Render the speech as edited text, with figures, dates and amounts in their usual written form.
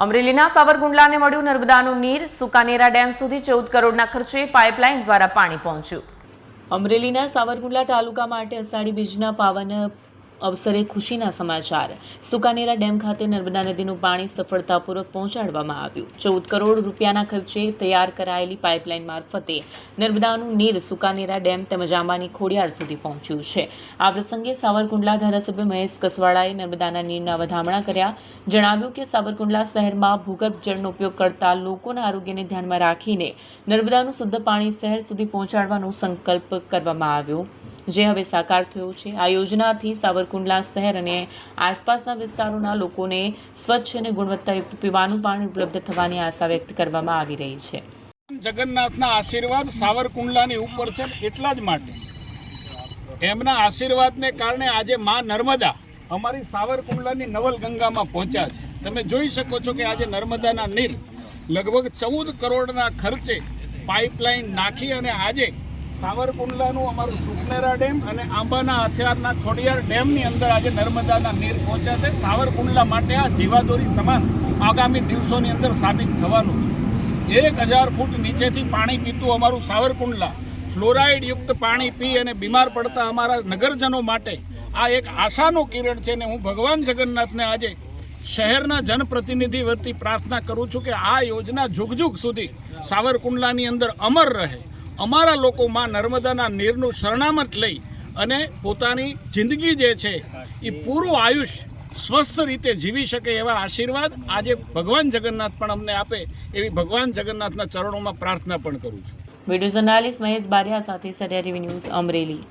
અમરેલીના સાવરકુંડલાને મળ્યું નર્મદાનું નીર। સુકાનેરા ડેમ સુધી 14 કરોડના ખર્ચે પાઇપલાઇન દ્વારા પાણી પહોંચ્યું। અમરેલીના સાવરકુંડલા તાલુકા માટે અષાઢી બીજના પાવન અવસરે ખુશીના સમાચાર। સુકાનેરા ડેમ ખાતે નર્મદા નદીનું પાણી સફળતાપૂર્વક પહોંચાડવામાં આવ્યું। 14 કરોડ રૂપિયાના ખર્ચે તૈયાર કરાયેલી પાઇપલાઇન મારફતે નર્મદાનું નીર સુકાનેરા ડેમ તેમજ આંબાની ખોડિયાર સુધી પહોંચ્યું છે। આ પ્રસંગે સાવરકુંડલા ધારાસભ્ય મહેશ કસવાળાએ નર્મદાના નીરના વધામણા કર્યા। જણાવ્યું કે સાવરકુંડલા શહેરમાં ભૂગર્ભ જળનો ઉપયોગ કરતા લોકોના આરોગ્યને ધ્યાનમાં રાખીને નર્મદાનું શુદ્ધ પાણી શહેર સુધી પહોંચાડવાનો સંકલ્પ કરવામાં આવ્યો, જે હવે સાકાર થયો છે। આ યોજનાથી સાવરકુંડલા શહેર અને આસપાસના વિસ્તારોના લોકોને સ્વચ્છ અને ગુણવત્તાયુક્ત પીવાનું પાણી ઉપલબ્ધ થવાની આશા વ્યક્ત કરવામાં આવી રહી છે। જગન્નાથના આશીર્વાદ સાવરકુંડલાની ઉપર છે, એટલા જ માટે એમના આશીર્વાદને કારણે આજે માં નર્મદા અમારી સાવરકુંડલાની નવલગંગામાં પહોંચ્યા છે। તમે જોઈ શકો છો કે આજે નર્મદાના નીર લગભગ 14 કરોડના ખર્ચે પાઇપલાઇન નાખી અને આજે સાવરકુંડલાનું અમારું સુકનેરા ડેમ અને આંબાના હથિયારના ખોડિયાર ડેમની અંદર આજે નર્મદાના નીર પહોંચ્યા છે। સાવરકુંડલા માટે આ જીવાદોરી સમાન આગામી દિવસોની અંદર સાબિત થવાનું છે। 1000 ફૂટ નીચેથી પાણી પીતું અમારું સાવરકુંડલા ફ્લોરાઇડયુક્ત પાણી પી અને બીમાર પડતા અમારા નગરજનો માટે આ એક આશાનું કિરણ છે। ને હું ભગવાન જગન્નાથને આજે શહેરના જનપ્રતિનિધિ વતી પ્રાર્થના કરું છું કે આ યોજના જુગ સુધી સાવરકુંડલાની અંદર અમર રહે। અમારા લોકો માં નર્મદાના નીરનું શરણામત લઈ અને પોતાની જિંદગી જે છે એ પૂરું આયુષ્ય સ્વસ્થ રીતે જીવી શકે એવા આશીર્વાદ આજે ભગવાન જગન્નાથ પણ અમને આપે એવી ભગવાન જગન્નાથના ચરણોમાં પ્રાર્થના પણ કરું છું। વિડીયો જર્નાલિસ્ટ મહેશ બારિયા સાથે સરિયા ટીવી ન્યૂઝ અમરેલી।